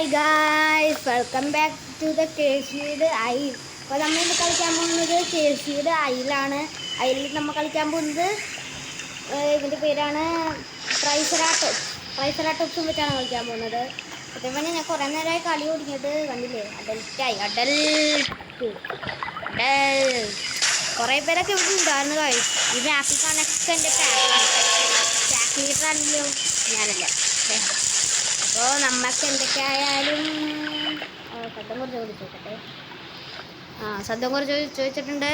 Hi guys, welcome back to the കേസിയുടെ ഐ. അപ്പോൾ നമ്മൾ ഇന്ന് കളിക്കാൻ പോകുന്നത് കേസിയുടെ ഐയിലാണ്. ഐയിൽ നമ്മൾ കളിക്കാൻ പോകുന്നത് ഇതിൻ്റെ പേരാണ് ട്രൈസറാട്ടോപ്സും വെച്ചാണ് കളിക്കാൻ പോകുന്നത്. അതേപോലെ ഞാൻ കുറേ നേരമായി കളി ഓടിക്കുന്നത് കണ്ടില്ലേ, അഡൽട്ട് കുറേ പേരൊക്കെ ഇവിടെ ഉണ്ടായിരുന്നു ഗായ്സ്. ഈ മാപ്പിൽ കാണൊക്കെ എൻ്റെ പാക്ക് ലീഡറാണെങ്കിലും ഞാനല്ല. അപ്പോൾ നമുക്ക് എന്തൊക്കെയായാലും ശബ്ദം കുറച്ച് ചോദിച്ചോട്ടെ. ശബ്ദം കുറച്ച് ചോദിച്ചിട്ടുണ്ട്.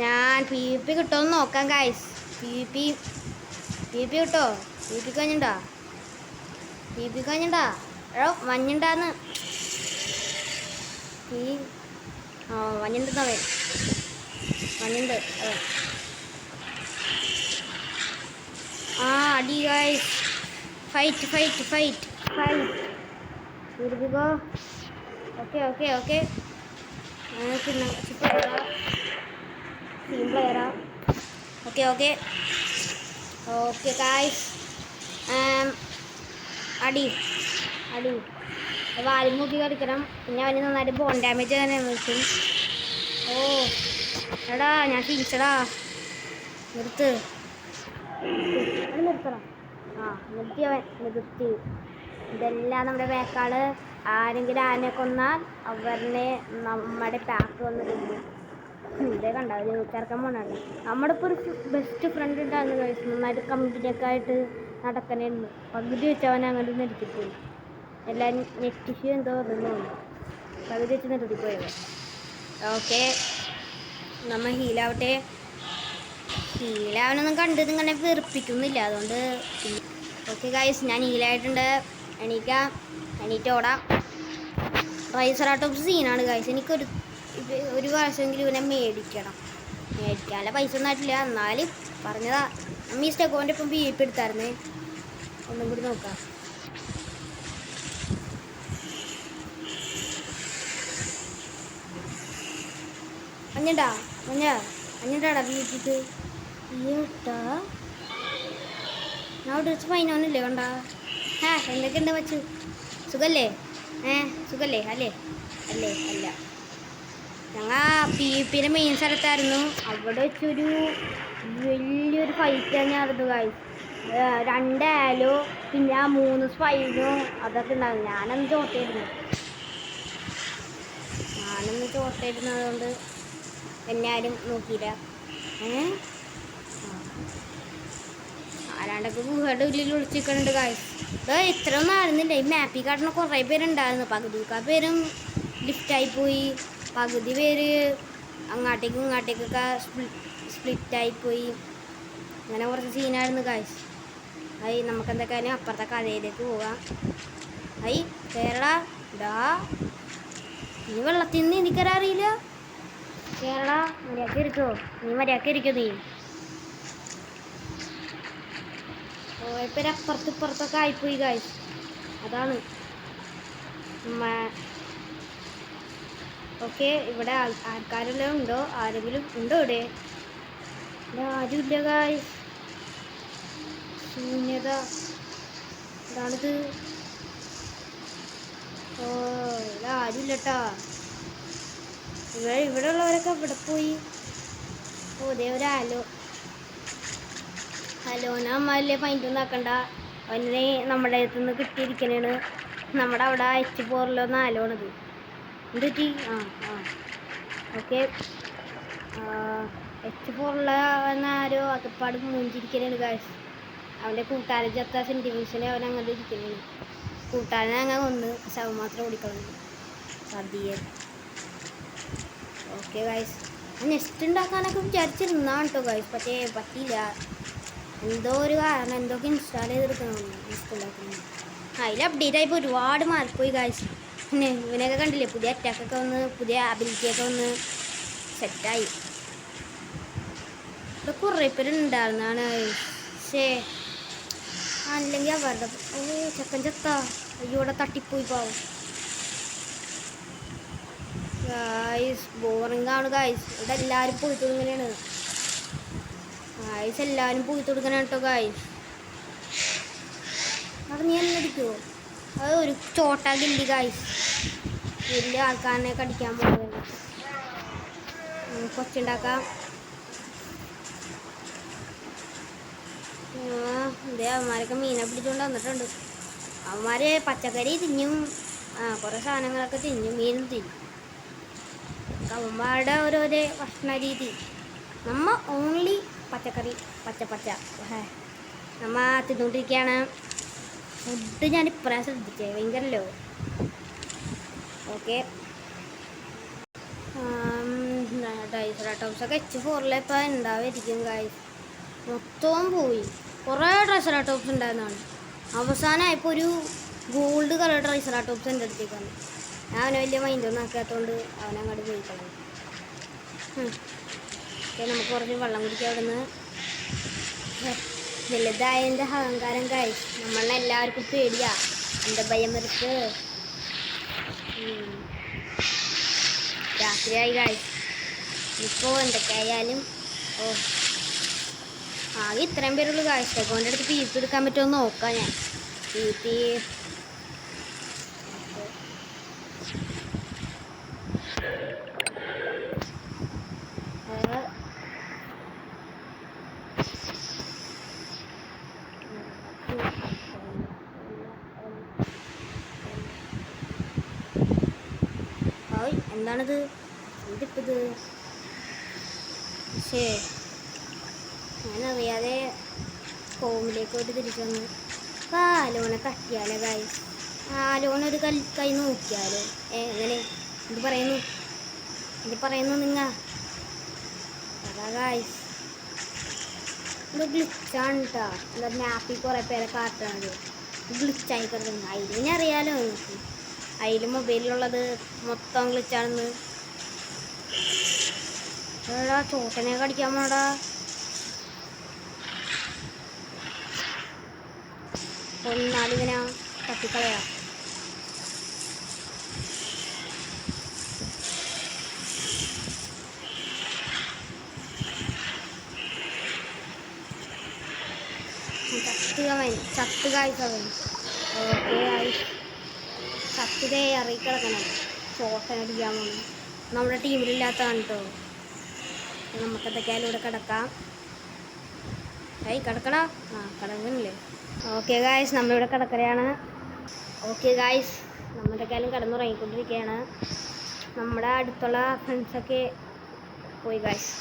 ഞാൻ പി പി കിട്ടുമെന്ന് നോക്കാം ഗായ്സ്. പി പി കിട്ടോ? പി പി കഴിഞ്ഞിട്ടുണ്ടോ? എടോ മഞ്ഞുണ്ടാന്ന് മഞ്ഞുണ്ടെന്നവൻ മഞ്ഞുണ്ട്. അടി guys. Fight. Here we go. Okay. Team player. Okay guys. അടി വാലും മുക്കി കളിക്കണം. പിന്നെ അവന് നന്നായിട്ട് ബോൺ ഡാമേജ് തന്നെ വെക്കും. എടാ ഞാൻ തിരിച്ചടാ. നിർത്തണം. നിർത്തി. ഇതെല്ലാം നമ്മുടെ ബാക്കാള്. ആരെങ്കിലും ആനെ കൊന്നാൽ അവരെ നമ്മുടെ പാക്ക് വന്ന് കിട്ടും. ഇതേ കണ്ടാവും ചേർക്കാൻ പോണാണ്. നമ്മുടെ ഇപ്പോൾ ഒരു ബെസ്റ്റ് ഫ്രണ്ട് ഉണ്ടായിരുന്നു കഴിച്ചു. നന്നായിട്ട് കമ്പനിയൊക്കെ ആയിട്ട് നടക്കണേന്ന് പകുതി വെച്ച് അവൻ അങ്ങോട്ട് നിർത്തിപ്പോയി. എല്ലാവരും നെറ്റിഷ്യൂ എന്തോ തോന്നുന്നു. പകുതി വെച്ച് നിർത്തിപ്പോയത്. ഓക്കെ, നമ്മൾ ഹീലാവട്ടെ. ഹീലാവനൊന്നും കണ്ടത് ഇങ്ങനെ വെറുപ്പിക്കുന്നില്ല. അതുകൊണ്ട് ഓക്കെ ഗൈസ്, ഞാൻ ഹീലായിട്ടുണ്ട്. എണീറ്റ് ഓടാം. ട്രൈസറാട്ടോപ്സ് സീനാണ് ഗൈസ്. എനിക്കൊരു പ്രാവശ്യമെങ്കിലും ഇവനെ മേടിക്കാനുള്ള പൈസ ഒന്നും ആയിട്ടില്ല. എന്നാലും പറഞ്ഞതാ. നമ്മ ഈ സ്റ്റെക്കോൻ്റെ ഇപ്പം വീപ്പ് എടുത്തായിരുന്നേ. ഒന്നും കൂടി നോക്കാം. മഞ്ഞണ്ടാടാ വീട്ടിക്ക് ഏട്ടാ. ഞാൻ അവിടെ വെച്ച് പൈനൊന്നുമില്ലേ കണ്ട. എന്തൊക്കെയുണ്ട് വച്ചു? സുഖല്ലേ? സുഖല്ലേ? അല്ലേ? അല്ല. ഞങ്ങൾ പി പിന്നെ മെയിൻ സ്ഥലത്തായിരുന്നു. അവിടെ വെച്ചൊരു വലിയൊരു ഫൈറ്റ് തന്നെയായിരുന്നു ഗായ്സ്. 2 ആലോ പിന്നെ 3 സ്പൈനോ അതൊക്കെ ഉണ്ടായിരുന്നു. ഞാനൊന്ന് ചോട്ടായിരുന്നതുകൊണ്ട് എന്നെ ആരും നോക്കിയില്ല. ആരാണ്ടൊക്കെ ഗുഹയുടെ ഉള്ളിൽ ഒളിച്ചിരിക്കുന്നുണ്ട് ഗായ്സ്. ഇത്രയൊന്നും ആയിരുന്നില്ല. ഈ മാപ്പിൽ കാട്ടുന്ന കുറേ പേരുണ്ടായിരുന്നു. പകുതിക്കാ പേരും ലിഫ്റ്റായി പോയി. പകുതി പേര് ഇങ്ങോട്ടേക്കൊക്കെ സ്പ്ലിറ്റായിപ്പോയി. അങ്ങനെ കുറച്ച് സീനായിരുന്നു ഗായ്സ്. നമുക്ക് എന്തൊക്കെയാലും അപ്പുറത്തെ കഥയിലേക്ക് പോകാം. കേരള നീ വെള്ളത്തിൽ നിന്ന് എനിക്കറിയാൻ അറിയില്ല. കേരള മര്യാദക്ക് ഇരിക്കോ? നീ ഇപ്പുറത്തൊക്കെ ആയിപ്പോയി ഗായ്സ്. അതാണ്. ഓക്കെ, ഇവിടെ ആൾക്കാരെല്ലാം ഉണ്ടോ? ആരെങ്കിലും ഉണ്ടോ ഇവിടെ? ആരുമില്ല ഗായ്സ്. ശൂന്യത. ഇതാണിത്. ഇവിടെ ആരുമില്ലട്ടാ. ഇവിടെ ഉള്ളവരൊക്കെ ഇവിടെ പോയി. ദേ ഒരു ഹലോന അമ്മല്ലേ പൈൻ്റൊന്നും ആക്കണ്ട. അവനെ നമ്മുടെ അടുത്ത് നിന്ന് കിട്ടിയിരിക്കണേണ്. നമ്മുടെ അവിടെ H4 ആലോണത് എന്തുപറ്റി? ഓക്കെ, H4 ആരോ അകപ്പാട് മൂഞ്ചിരിക്കണേണ് ഗായ്സ്. അവൻ്റെ കൂട്ടുകാരൻ ചത്ത സെൻറ്റിമീൻസിനെ അവൻ അങ്ങനെ ഇരിക്കണേണ്. കൂട്ടുകാരനെ അങ്ങനെ ഒന്ന് ശവം മാത്രം ഓടിക്കളഞ്ഞു സദ്യയെ. ഓക്കെ ഗായ്സ്, നെക്സ്റ്റ് ഉണ്ടാക്കാനൊക്കെ വിചാരിച്ചിരുന്നാണ് കേട്ടോ ഗായ്സ്. പക്ഷേ പറ്റിയില്ല. എന്തോ ഒരു കാരണം എന്തൊക്കെ ഇൻസ്റ്റാൾ ചെയ്തെടുക്കണമെന്ന് നെക്സ്റ്റ് ഉണ്ടാക്കുന്നത്. അതിൽ അപ്ഡേറ്റ് ആയിപ്പോൾ ഒരുപാട് മാറിപ്പോയി ഗായ്സ്. പിന്നെ ഇവനൊക്കെ കണ്ടില്ലേ, പുതിയ അറ്റാക്കൊക്കെ വന്ന്, പുതിയ അബിലിറ്റിയൊക്കെ വന്ന് സെറ്റായി. ഇവിടെ കുറേ പേരുണ്ടായിരുന്നാണ്. പക്ഷേ അല്ലെങ്കിൽ അവരുടെ ചെക്കൻ ഇവിടെ തട്ടിപ്പോയി പാവും ഗായ്സ്. ബോറിംഗ് ആണ് ഗായ്സ്. ഇവിടെ എല്ലാവരും പോയി തുടങ്ങനെയാണ് ഗായ്സ്. എല്ലാവരും പോയി തുടങ്ങണം കേട്ടോ ഗായ്സ്. അവിടെ നീ എന്നെ അടിക്കുമോ? അത് ഒരു ചോട്ടാ ഗില്ലി ഗായ്സ്, വലിയ ആൾക്കാരനെ കടിക്കാൻ പോകുന്നത്. കൊച്ചുണ്ടാക്കാം. ഇതേ അവന്മാരൊക്കെ മീനെ പിടിച്ചുകൊണ്ട് വന്നിട്ടുണ്ട്. അവന്മാർ പച്ചക്കറി തിന്നും, കുറേ സാധനങ്ങളൊക്കെ തിന്നും, മീനും തിന്നും. അവന്മാരുടെ ഓരോരോ ഭക്ഷണ രീതി. നമ്മ ഓൺലി പച്ചക്കറി പച്ച നമ്മ തിന്നുകൊണ്ടിരിക്കുകയാണ്. ഫുഡ് ഞാൻ ഇപ്പഴാണ് ശ്രദ്ധിച്ചേ, ഭയങ്കരല്ലോ. ഓക്കെ, ട്രൈസറാട്ടോപ്സൊക്കെ H4 ഇപ്പോൾ ഉണ്ടാവായിരിക്കും ഗായ്സ്. മൊത്തവും പോയി. കുറേ ട്രൈസറാട്ടോപ്സ് ഉണ്ടായിരുന്നതാണ്. അവസാനമായപ്പോൾ ഒരു ഗോൾഡ് കളർ ട്രൈസറാട്ടോപ്സ് എൻ്റെ അടുത്തേക്ക് വന്നു. ഞാൻ അവനെ വലിയ മൈൻഡൊന്നും ആക്കാത്തതുകൊണ്ട് അവനങ്ങോട്ട് പോയി കളഞ്ഞു. നമുക്ക് കുറച്ച് വെള്ളം കുടിക്കാം അവിടെ നിന്ന്. വലുതായതിൻ്റെ അഹങ്കാരം ഗായ്സ്, നമ്മളെ എല്ലാവർക്കും പേടിയാ. എൻ്റെ ഭയം വരച്ച് രാത്രിയായി ഗായ്സ്. ഇപ്പോൾ എന്തൊക്കെയായാലും ആകെ ഇത്രയും പേരുള്ളൂ ഗായ്സ്. അക്കൗണ്ട് അടുത്ത് പീസ് എടുക്കാൻ പറ്റുമോ നോക്കാം ഞാൻ. പീ എന്താണിത്? ഇതിപ്പത് ഞാനറിയാതെ ഹോമിലേക്ക് പോയിട്ട് തിരിച്ചു വന്നു. ആലോനെ തട്ടിയാലോ ഗായ്സ്? ആലോനൊരു കൈ നോക്കിയാലോ? എങ്ങനെ എന്ത് പറയുന്നു നിങ്ങ? അതാ ഗായ്സ്, ഇത് ഗ്ലിച്ചാണ് കേട്ടോ. എന്താ മാപ്പിൽ കുറേ പേരെ കാട്ടണത് ഗ്ലിച്ചായി കിടക്കുന്നു. അതിന് അറിയാലോ എനിക്ക്, അതിൽ മൊബൈലിലുള്ളത് മൊത്തം ഗ്ലിച്ചാണെന്ന്. എടാ ചോട്ടനെ കടിക്കാൻ പോടാ. ഒന്നാലിങ്ങനെ തട്ടിക്കളയാ. ചത്ത് കായ്ക്കവൻ. ഓക്കെ ആയി, ചത്തിതേ ഇറങ്ങിക്കിടക്കണം. ചോട്ടനടിക്കാൻ പോകണം. നമ്മുടെ ടീമിലില്ലാത്തതാണ് കേട്ടോ. നമുക്കെന്തൊക്കെയായാലും ഇവിടെ കിടക്കാം. കിടക്കടാ. കിടക്കുന്നില്ലേ? ഓക്കെ ഗായ്സ്, നമ്മളിവിടെ കിടക്കലാണ്. Okay guys, നമ്മളെന്തൊക്കെയായാലും കിടന്നുറങ്ങിക്കൊണ്ടിരിക്കുകയാണ്. നമ്മുടെ അടുത്തുള്ള ഫ്രണ്ട്സൊക്കെ പോയി ഗായ്സ്.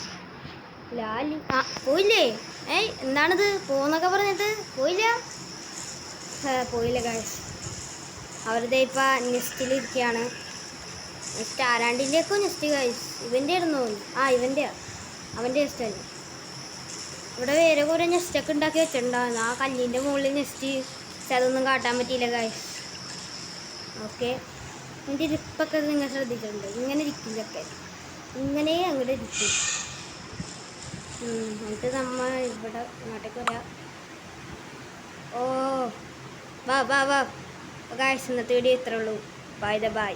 പോയില്ലേ? എന്താണിത് പോകുന്നൊക്കെ പറഞ്ഞിട്ട് പോയില്ല ഗായ്സ്. അവരുടെ ഇപ്പം നെസ്റ്റിലിരിക്കുകയാണ്. നെസ്റ്റ് ആരാണ്ടിൻ്റെയൊക്കെ നെസ്റ്റ് ഗായ്സ്. ഇവൻ്റെ ആയിരുന്നു അവൻ്റെ നെസ്റ്റല്ല. ഇവിടെ വേറെ കുറേ നെസ്റ്റൊക്കെ ഉണ്ടാക്കി വെച്ചിട്ടുണ്ടായിരുന്നു. ആ കല്ലിൻ്റെ മുകളിൽ നെസ്റ്റ്, പക്ഷെ അതൊന്നും കാട്ടാൻ പറ്റിയില്ല ഗായ്സ്. ഓക്കെ, എൻ്റെ ഇരിപ്പൊക്കെ നിങ്ങൾ ശ്രദ്ധിച്ചിട്ടുണ്ട്. ഇങ്ങനെ ഇരിക്കില്ലൊക്കെ, ഇങ്ങനെ അങ്ങോട്ട് ഇരിക്കും. എന്നിട്ട് നമ്മൾ ഇവിടെ ഇങ്ങോട്ടേക്ക് വരാം. വാ ഗായ്സ്, ഇന്നത്തെ വീഡിയോ ഇത്രേ ഉള്ളൂ. ബൈ.